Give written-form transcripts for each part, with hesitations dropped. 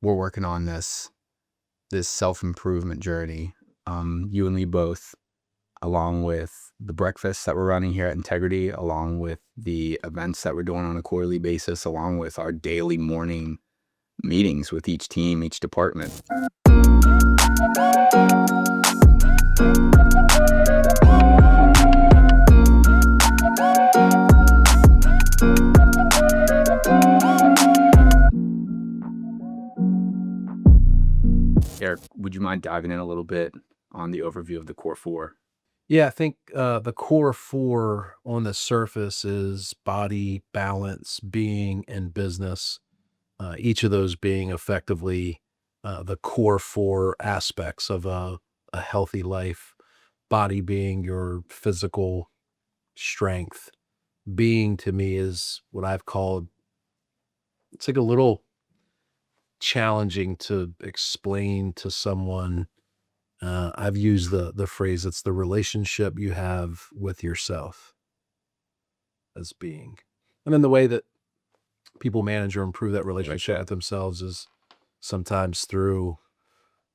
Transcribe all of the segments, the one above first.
we're working on this self-improvement journey, you and me both, along with the breakfasts that we're running here at Integrity, along with the events that we're doing on a quarterly basis, along with our daily morning meetings with each team, each department. Eric, would you mind diving in a little bit on the overview of the Core Four? Yeah, I think the core four on the surface is body, balance, being, and business. Each of those being effectively the core four aspects of a healthy life. Body being your physical strength. Being to me is what I've called, it's like a little challenging to explain to someone. I've used the phrase, it's the relationship you have with yourself as being. And then the way that people manage or improve that relationship with themselves is sometimes through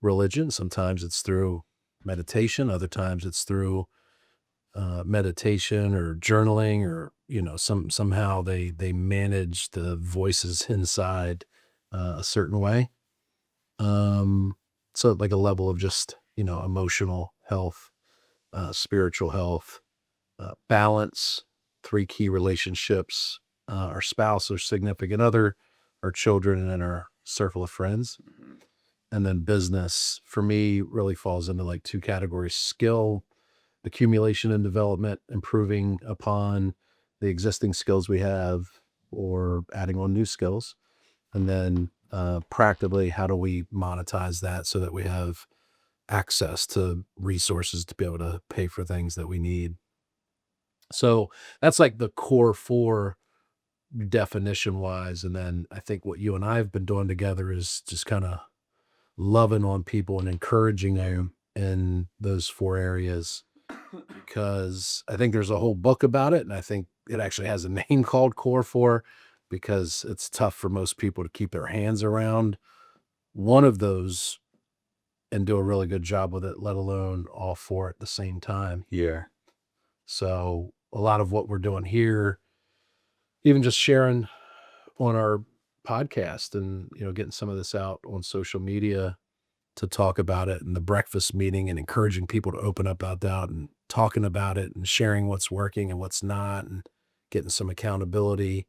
religion, sometimes it's through meditation, other times it's through meditation or journaling, or somehow they manage the voices inside a certain way. So like a level of just emotional health, spiritual health, balance, three key relationships, our spouse or significant other, our children, and then our circle of friends. Mhm. And then business for me really falls into like two categories: skill accumulation and development, improving upon the existing skills we have or adding on new skills. And then practically, how do we monetize that so that we have access to resources to be able to pay for things that we need? So that's like the core four definition wise. And then I think what you and I have been doing together is just kind of loving on people and encouraging them in those four areas, because I think there's a whole book about it. And I think it actually has a name called Core Four, because it's tough for most people to keep their hands around one of those and do a really good job with it, let alone all four at the same time. Yeah. So a lot of what we're doing here, even just sharing on our podcast and, getting some of this out on social media to talk about it, and the breakfast meeting and encouraging people to open up about that and talking about it and sharing what's working and what's not and getting some accountability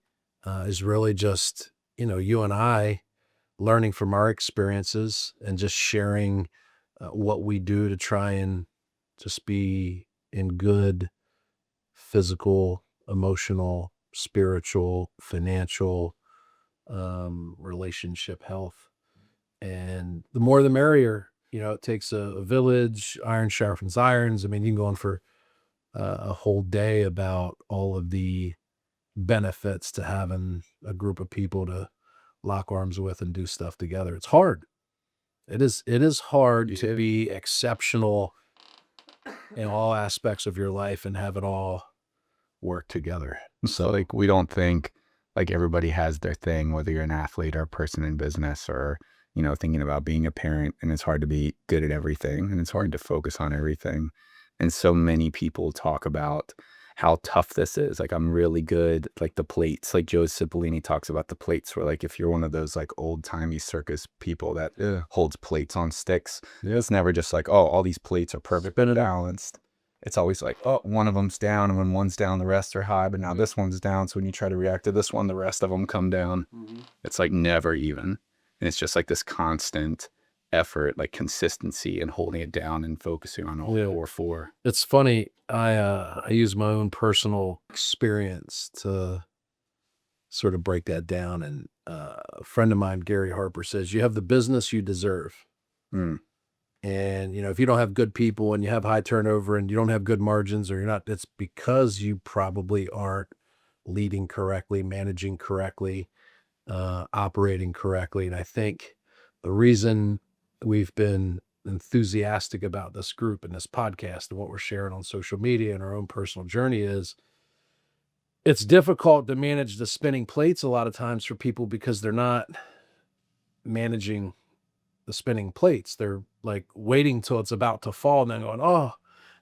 is really just, you and I learning from our experiences and just sharing what we do to try and just be in good physical, emotional, spiritual, financial, relationship health. And the more the merrier. It takes a village, iron sharpens irons. I mean, you can go on for a whole day about all of the benefits to having a group of people to lock arms with and do stuff together. It's hard. It is hard to be exceptional in all aspects of your life and have it all work together. So like we don't think like everybody has their thing, whether you're an athlete or a person in business or, thinking about being a parent, and it's hard to be good at everything and it's hard to focus on everything. And so many people talk about how tough this is. Like I'm really good, like the plates, like Joe Cipollini talks about the plates where like if you're one of those like old timey circus people that holds plates on sticks, it's never just like, oh, all these plates are perfect and balanced. It's always like, oh, one of them's down, and when one's down, the rest are high, but now this one's down. So when you try to react to this one, the rest of them come down. It's like never even. And it's just like this constant effort, like consistency and holding it down and focusing on all Yeah. core four. It's funny. I use my own personal experience to sort of break that down. And a friend of mine, Gary Harper, says you have the business you deserve. Mm. And, if you don't have good people and you have high turnover and you don't have good margins, or you're not, it's because you probably aren't leading correctly, managing correctly, operating correctly. And I think the reason we've been enthusiastic about this group and this podcast and what we're sharing on social media and our own personal journey is it's difficult to manage the spinning plates a lot of times for people because they're not managing the spinning plates. They're like waiting till it's about to fall and then going, oh,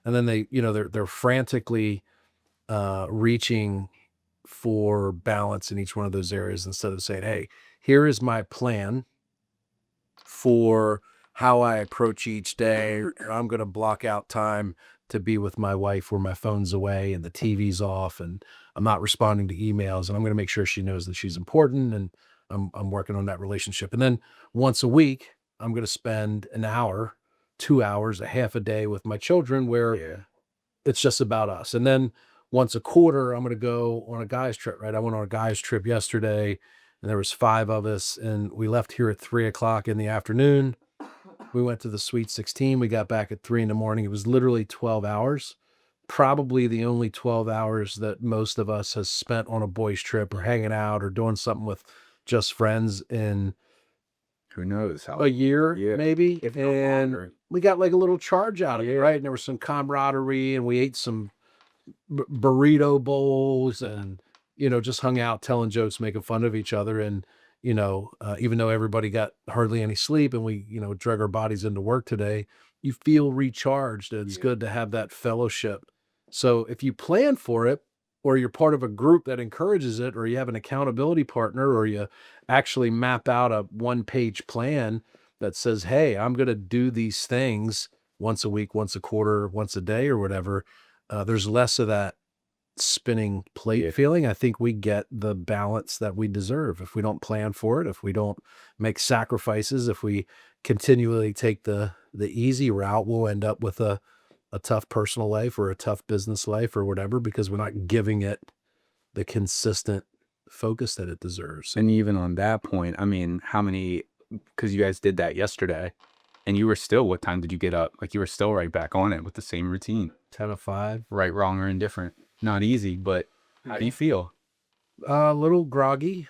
and then they, they're frantically reaching for balance in each one of those areas instead of saying, hey, here is my plan for how I approach each day. I'm going to block out time to be with my wife where my phone's away and the TV's off and I'm not responding to emails, and I'm going to make sure she knows that she's important, and I'm working on that relationship. And then once a week, I'm going to spend an hour, 2 hours, a half a day with my children where Yeah. it's just about us. And then once a quarter, I'm going to go on a guys trip, right? I went on a guys trip yesterday and there was 5 of us and we left here at 3 o'clock in the afternoon. We went to the Sweet 16. We got back at 3 in the morning. It was literally 12 hours, probably the only 12 hours that most of us has spent on a boys trip or hanging out or doing something with just friends in Who knows how? a year, Yeah. maybe. If not And longer. we got like a little charge out of it, right? And there was some camaraderie and we ate some burrito bowls and, just hung out, telling jokes, making fun of each other. And, even though everybody got hardly any sleep and we, drug our bodies into work today, you feel recharged. And it's Yeah. good to have that fellowship. So if you plan for it, or you're part of a group that encourages it, or you have an accountability partner, or you actually map out a 1-page plan that says, hey, I'm going to do these things once a week, once a quarter, once a day, or whatever, there's less of that spinning plate Yeah. feeling. I think we get the balance that we deserve. If we don't plan for it, if we don't make sacrifices, if we continually take the easy route, we'll end up with a tough personal life or a tough business life or whatever, because we're not giving it the consistent focus that it deserves. And even on that point, I mean, how many, because you guys did that yesterday and you were still, what time did you get up? Like you were still right back on it with the same routine, 10 to 5. right, wrong, or indifferent. Not easy, but how do you feel? A little groggy,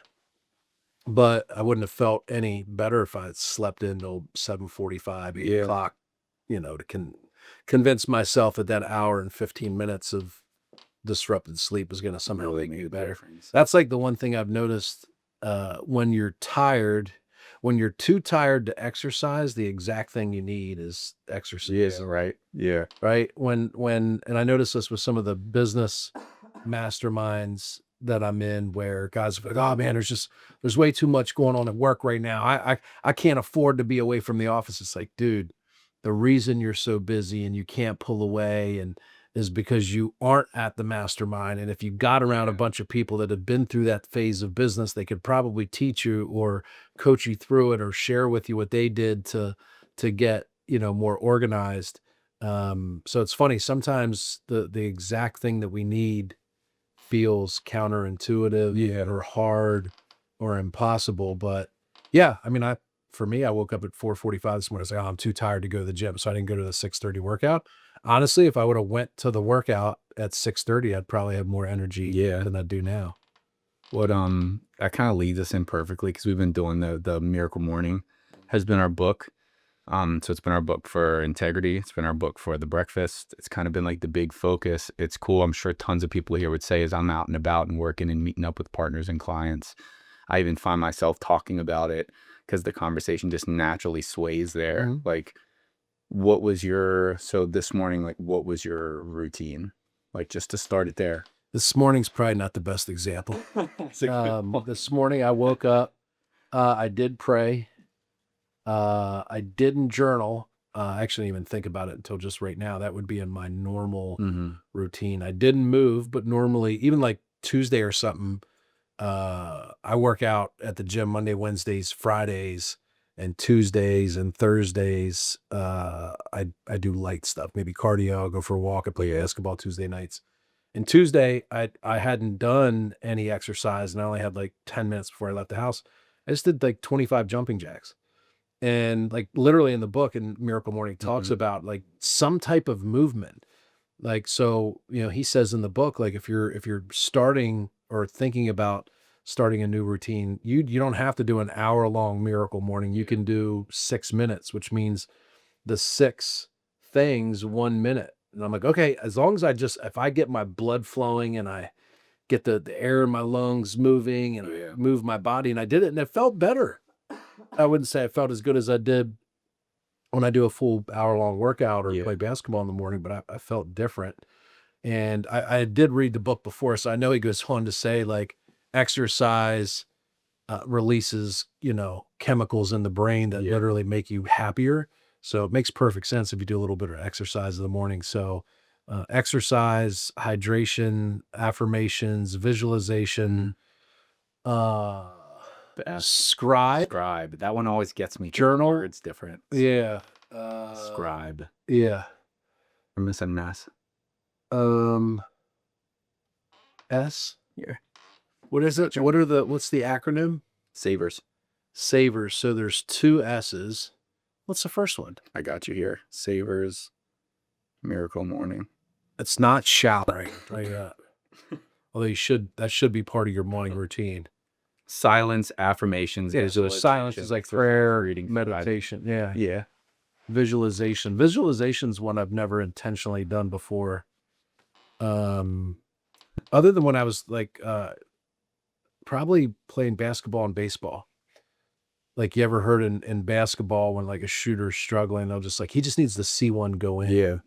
but I wouldn't have felt any better if I had slept in till 7:45, 8 Yeah. o'clock, to convince myself that that hour and 15 minutes of disrupted sleep is going to somehow Really make me made a better. difference. That's like the one thing I've noticed, when you're tired, when you're too tired to exercise, the exact thing you need is exercise. Yeah, right. Yeah. Right. And I noticed this with some of the business masterminds that I'm in, where guys are like, oh man, there's way too much going on at work right now. I can't afford to be away from the office. It's like, dude, the reason you're so busy and you can't pull away and is because you aren't at the mastermind. And if you got around a bunch of people that have been through that phase of business, they could probably teach you or coach you through it or share with you what they did to get, more organized. So it's funny, sometimes the exact thing that we need feels counterintuitive, Yeah. or hard or impossible. But yeah, I mean, for me, I woke up at 4:45 this morning. I was like, oh, I'm too tired to go to the gym. So I didn't go to the 6:30 workout. Honestly, if I would have went to the workout at 6:30, I'd probably have more energy Yeah. than I do now. What that kind of leads us in perfectly because we've been doing the Miracle Morning has been our book. So it's been our book for integrity. It's been our book for the breakfast. It's kind of been like the big focus. It's cool. I'm sure tons of people here would say as I'm out and about and working and meeting up with partners and clients, I even find myself talking about it because the conversation just naturally sways there. Mhm. Like, so this morning, like, what was your routine? Like, just to start it there. This morning's probably not the best example. This morning I woke up, I did pray. I didn't journal. I actually didn't even think about it until just right now. That would be in my normal routine. I didn't move, but normally, even like Tuesday or something, I work out at the gym Monday, Wednesdays, Fridays, and Tuesdays and Thursdays. I do light stuff, maybe cardio. I'll go for a walk. I play basketball Tuesday nights. And Tuesday, I hadn't done any exercise, and I only had like 10 minutes before I left the house. I just did like 25 jumping jacks. And like literally in the book, and Miracle Morning talks about like some type of movement. Like, so, he says in the book, like if you're starting or thinking about starting a new routine, you don't have to do an hour-long Miracle Morning. You can do 6 minutes, which means the 6 things, 1 minute. And I'm like, okay, as long as if I get my blood flowing and I get the air in my lungs moving and I move my body, and I did it and it felt better. I wouldn't say I felt as good as I did when I do a full hour-long workout or Yeah. play basketball in the morning, but I felt different. And I did read the book before, so I know he goes on to say, like, exercise, releases, chemicals in the brain that Yeah. literally make you happier. So it makes perfect sense if you do a little bit of exercise in the morning. So, exercise, hydration, affirmations, visualization, uh, Best. scribe, Scribe. That one always gets me 'cause the journal. word's different. Yeah. Scribe. Yeah. I'm missing an S. Um, S. Here. What is it? What's the acronym? Savers. Savers. So there's two S's. What's the first one? I got you here. Savers. Miracle Morning. It's not showering. Tell you that. Although that should be part of your morning routine. Silence, affirmations. Yeah, so silence is like prayer, reading, meditation. Yeah. Yeah. Visualization. Visualization's one I've never intentionally done before. Other than when I was like probably playing basketball and baseball. Like, you ever heard in basketball when like a shooter's struggling, they'll just like, he just needs to see one go in. Yeah.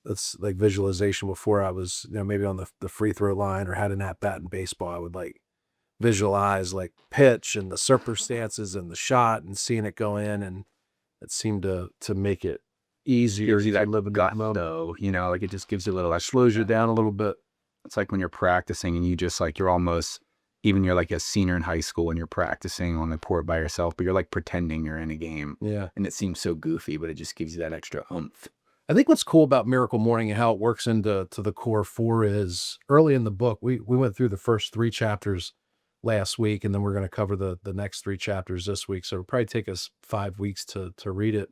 That's like visualization. Before I was, maybe on the free throw line or had an at bat in baseball, I would like visualize like pitch and the circumstances and the shot and seeing it go in, and it seemed to make it easier Gives you to that live in gut that moment. though, like it just gives you a little extra. Slows you down a little bit. It's like when you're practicing and you just like, you're almost, even you're like a senior in high school and you're practicing on the court by yourself, but you're like pretending you're in a game. Yeah. And it seems so goofy, but it just gives you that extra oomph. I think what's cool about Miracle Morning and how it works into the Core Four is early in the book, we went through the first 3 chapters last week, and then we're going to cover the next 3 chapters this week. So it'll probably take us 5 weeks to read it.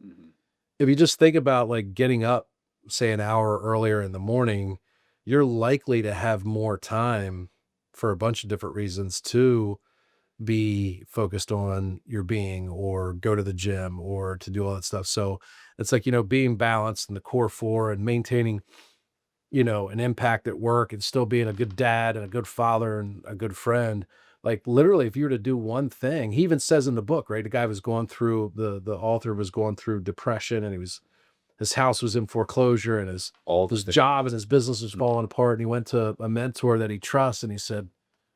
If you just think about like getting up, say an hour earlier in the morning, you're likely to have more time for a bunch of different reasons to be focused on your being or go to the gym or to do all that stuff. So it's like, being balanced in the core four and maintaining, an impact at work and still being a good dad and a good father and a good friend. Like, literally, if you were to do one thing, he even says in the book, right? The guy was going through the author was going through depression, and his house was in foreclosure, and his job and his business was falling apart. And he went to a mentor that he trusts, and he said,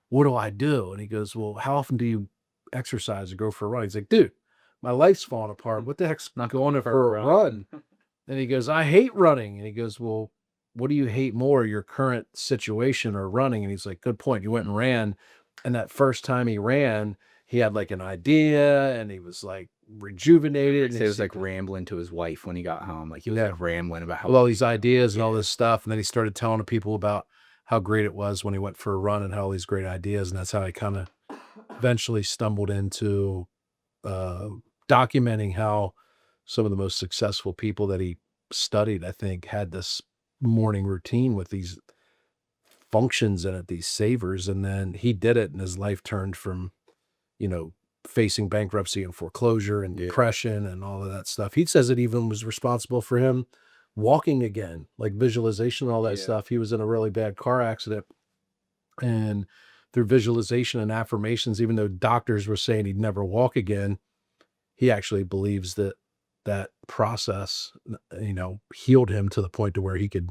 "What do I do?" And he goes, "Well, how often do you exercise or go for a run?" He's like, "Dude, my life's falling apart. What the heck's not going for a run?" And he goes, "I hate running." And he goes, "Well, what do you hate more, your current situation or running?" And he's like, "Good point. You went and ran." And that first time he ran, he had like an idea and he was like rejuvenated. He was like rambling to his wife when he got home. Like he was like rambling about how all these ideas and all this stuff. And then he started telling people about how great it was when he went for a run and how all these great ideas. And that's how he kind of eventually stumbled into documenting how some of the most successful people that he studied, I think, had this morning routine with these functions in it, these savers. And then he did it, and his life turned from, facing bankruptcy and foreclosure and depression and all of that stuff. He says it even was responsible for him walking again, like visualization, all that stuff. He was in a really bad car accident, and through visualization and affirmations, even though doctors were saying he'd never walk again, he actually believes that process, healed him to the point to where he could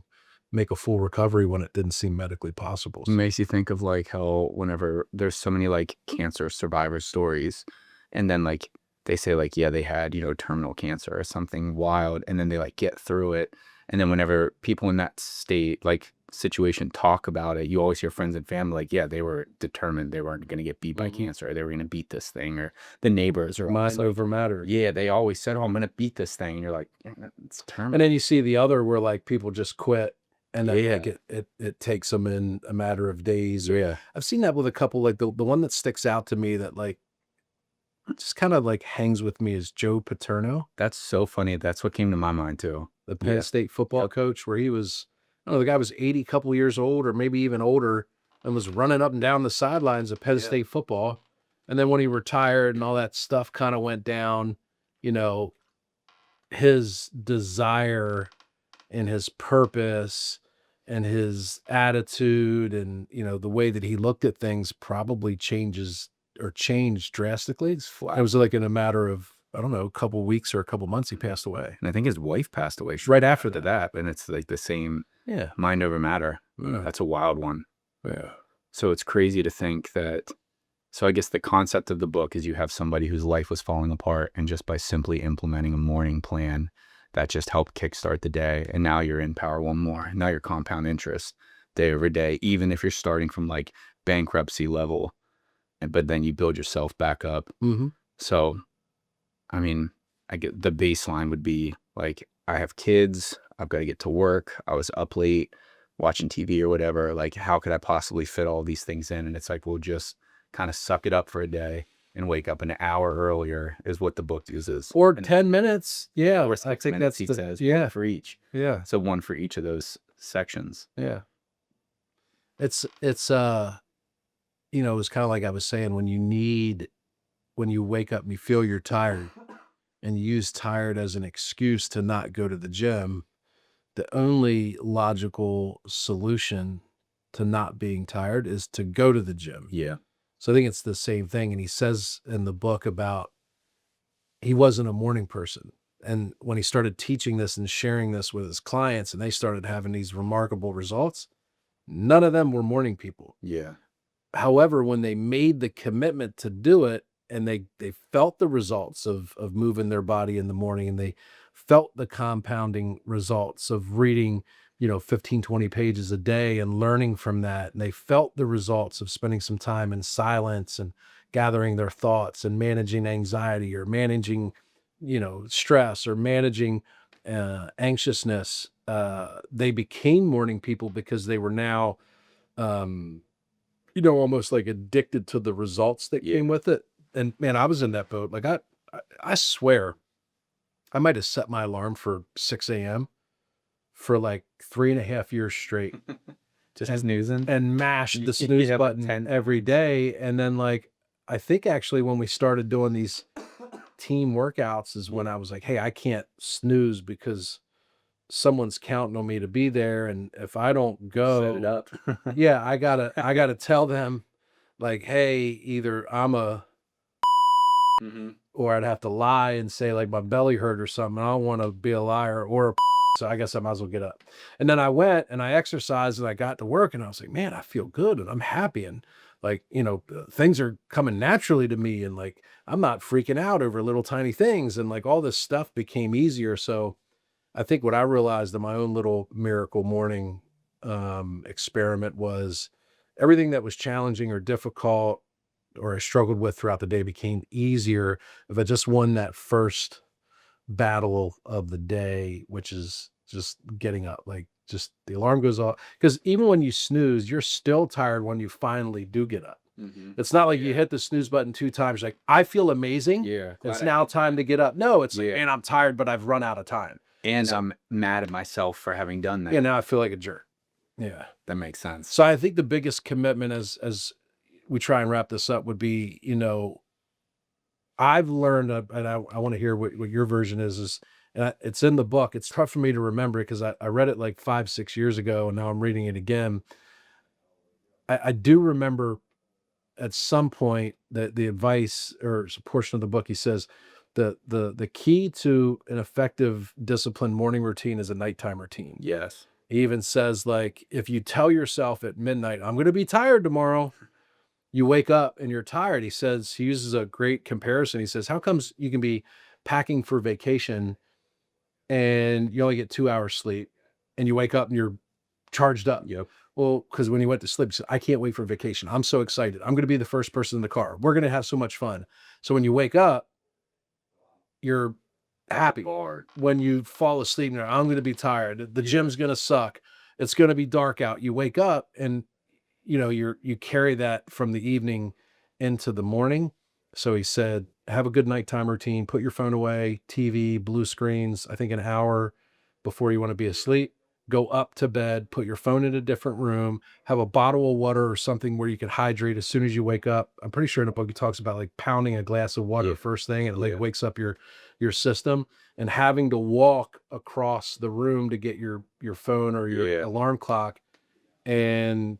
make a full recovery when it didn't seem medically possible. It makes you think of like how whenever there's so many like cancer survivor stories, and then like they say like, yeah, they had, terminal cancer or something wild, and then they like get through it. And then whenever people in that state, like situation talk about it, you always hear friends and family like, yeah, they were determined they weren't going to get beat by cancer. They were going to beat this thing, or the neighbors or mind over matter. Yeah, they always said, oh, I'm going to beat this thing. And you're like, yeah, it's terminal. And then you see the other where like people just quit. And then like it takes them in a matter of days. Or, I've seen that with a couple, like the one that sticks out to me that like just kind of like hangs with me is Joe Paterno. That's so funny. That's what came to my mind too. The Penn State football coach, where he was, I don't know, the guy was 80 couple years old or maybe even older, and was running up and down the sidelines of Penn State football. And then when he retired and all that stuff kind of went down, his desire and his purpose and his attitude and, the way that he looked at things probably changes or changed drastically. It's flat. It was like in a matter of, I don't know, a couple weeks or a couple months, he passed away. And I think his wife passed away Right after after that. that, and it's like the same Yeah. mind over matter. Yeah. That's a wild one. Yeah. So it's crazy to think that. So I guess the concept of the book is you have somebody whose life was falling apart, and just by simply implementing a morning plan, that just helped kickstart the day. And now you're in Power One More. Now you're compound interest day over day, even if you're starting from like bankruptcy level, but then you build yourself back up. Mm-hmm. So, I mean, I get the baseline would be like, I have kids, I've got to get to work. I was up late watching TV or whatever. Like, how could I possibly fit all these things in? And it's like, we'll just kind of suck it up for a day and wake up an hour earlier is what the book uses. Or And 10 minutes. Yeah. or I 6 think minutes, that's he the, says, yeah. for each. Yeah. So one for each of those sections. Yeah. It's, it's kind of like I was saying, when you wake up and you feel you're tired and you use tired as an excuse to not go to the gym, the only logical solution to not being tired is to go to the gym. Yeah. So I think it's the same thing. And he says in the book about he wasn't a morning person. And when he started teaching this and sharing this with his clients and they started having these remarkable results, none of them were morning people. Yeah. However, when they made the commitment to do it and they felt the results of moving their body in the morning, and they felt the compounding results of reading, 15, 20 pages a day and learning from that, and they felt the results of spending some time in silence and gathering their thoughts and managing anxiety or managing, stress or managing anxiousness, they became morning people because they were now um almost like addicted to the results that Yeah. came with it. And man, I was in that boat. Like I swear I might have set my alarm for 6 a.m. for like 3.5 years straight Just snoozing. and mashed the snooze Yeah, button 10. every day. And then like, I think actually when we started doing these team workouts is when I was like, hey, I can't snooze because someone's counting on me to be there. And if I don't Set it go, up. yeah, I gotta tell them like, hey, either I'm a Mm-hmm. or I'd have to lie and say like my belly hurt or something. I don't want to be a liar or a so I guess I might as well get up. And then I went and I exercised and I got to work and I was like, man, I feel good and I'm happy and like, things are coming naturally to me and like I'm not freaking out over little tiny things and like all this stuff became easier. So I think what I realized in my own little miracle morning experiment was everything that was challenging or difficult or I struggled with throughout the day became easier if I just won that first battle of the day, which is just getting up. Like just the alarm goes off. Because even when you snooze, you're still tired when you finally do get up. Mm-hmm. It's not like you Yeah. hit the snooze button 2 times, like, I feel amazing. Yeah. It's now time to get up. No, it's like, Yeah. man, I'm tired, but I've run out of time. And So- I'm mad at myself for having done that. Yeah, now I feel like a jerk. Yeah. That makes sense. So I think the biggest commitment as we try and wrap this up would be, I've learned, and I want to hear what your version is it's in the book. It's tough for me to remember because I read it like 5, 6 years ago and now I'm reading it again. I do remember at some point that the advice or a portion of the book, he says the key to an effective disciplined morning routine is a nighttime routine. Yes. He even says, like, if you tell yourself at midnight, I'm going to be tired tomorrow, you wake up and you're tired. He uses a great comparison. He says, how comes you can be packing for vacation and you only get 2 hours sleep and you wake up and you're charged up? Yep. Well, because when you went to sleep, you said, I can't wait for vacation. I'm so excited. I'm going to be the first person in the car. We're going to have so much fun. So when you wake up, you're happy. Hard. When you fall asleep, you're, I'm going to be tired. The gym's going to suck. It's going to be dark out. You wake up and you carry that from the evening into the morning. So he said, have a good nighttime routine, put your phone away, TV, blue screens, I think an hour before you want to be asleep, go up to bed, put your phone in a different room, have a bottle of water or something where you can hydrate as soon as you wake up. I'm pretty sure in the book he talks about like pounding a glass of water Yeah. first thing and it like Yeah. wakes up your system, and having to walk across the room to get your phone or your Yeah. alarm clock. And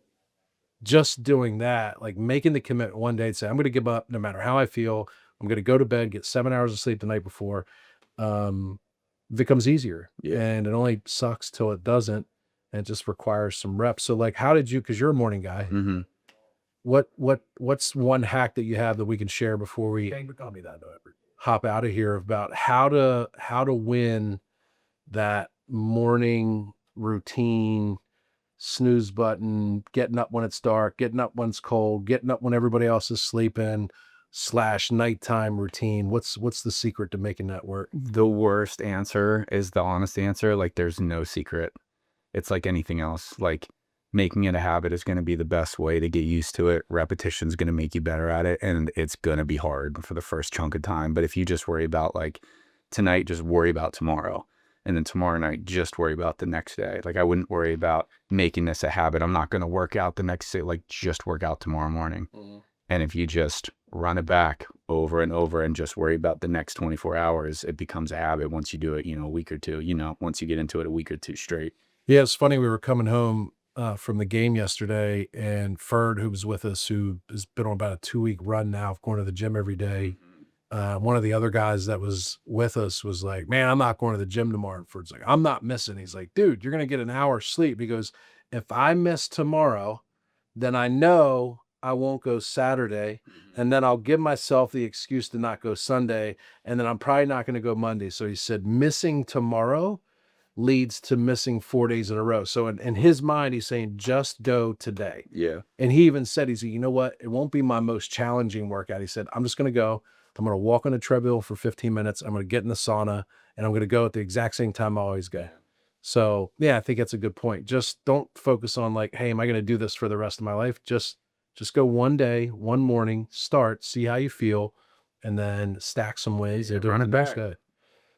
just doing that, like making the commitment one day to say, I'm going to give up no matter how I feel. I'm going to go to bed, get 7 hours of sleep the night before. Um, becomes easier, Yeah. and it only sucks till it doesn't. And it just requires some reps. So like, how did you, cause you're a morning guy. Hmm. What's one hack that you have that we can share before we hop out of here about how to win that morning routine, snooze button, getting up when it's dark, getting up when it's cold, getting up when everybody else is sleeping, slash nighttime routine. What's the secret to making that work? The worst answer is the honest answer. Like, there's no secret. It's like anything else. Like, making it a habit is going to be the best way to get used to it. Repetition is going to make you better at it. And it's going to be hard for the first chunk of time. But if you just worry about like tonight, just worry about tomorrow. And then tomorrow night, just worry about the next day. Like, I wouldn't worry about making this a habit. I'm not going to work out the next day. Like, just work out tomorrow morning. And if you just run it back over and over and just worry about the next 24 hours, it becomes a habit once you do it, a week or two, once you get into it a week or two straight. Yeah, it's funny. We were coming home from the game yesterday, and Ferd, who was with us, who has been on about a 2 week run now of going to the gym every day. One of the other guys that was with us was like, "Man, I'm not going to the gym tomorrow." And Ferd's like, "I'm not missing." He's like, "Dude, you're gonna get an hour's sleep." He goes, "If I miss tomorrow, then I know I won't go Saturday, and then I'll give myself the excuse to not go Sunday, and then I'm probably not going to go Monday." So he said, "Missing tomorrow leads to missing 4 days in a row." So in his mind, he's saying, just go today. Yeah. And he even said, he's like, "You know what? It won't be my most challenging workout." He said, "I'm just going to go. I'm going to walk on a treadmill for 15 minutes. I'm going to get in the sauna, and I'm going to go at the exact same time I always go." So yeah, I think that's a good point. Just don't focus on like, hey, am I going to do this for the rest of my life? Just go one day, one morning, start, see how you feel, and then stack some ways Yeah, and do it run the it next back. day.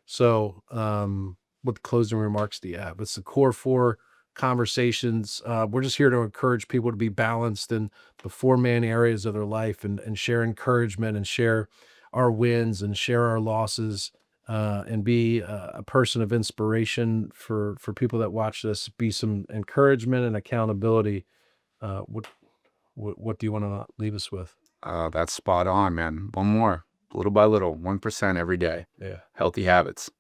So, what closing remarks do you have? It's the Core Four Conversations. We're just here to encourage people to be balanced in the four main areas of their life, and share encouragement, and share our wins and share our losses, and be a person of inspiration for people that watch this. Be some encouragement and accountability. What do you want to leave us with? That's spot on, man. One more, little by little, 1% every day. Yeah. Healthy habits.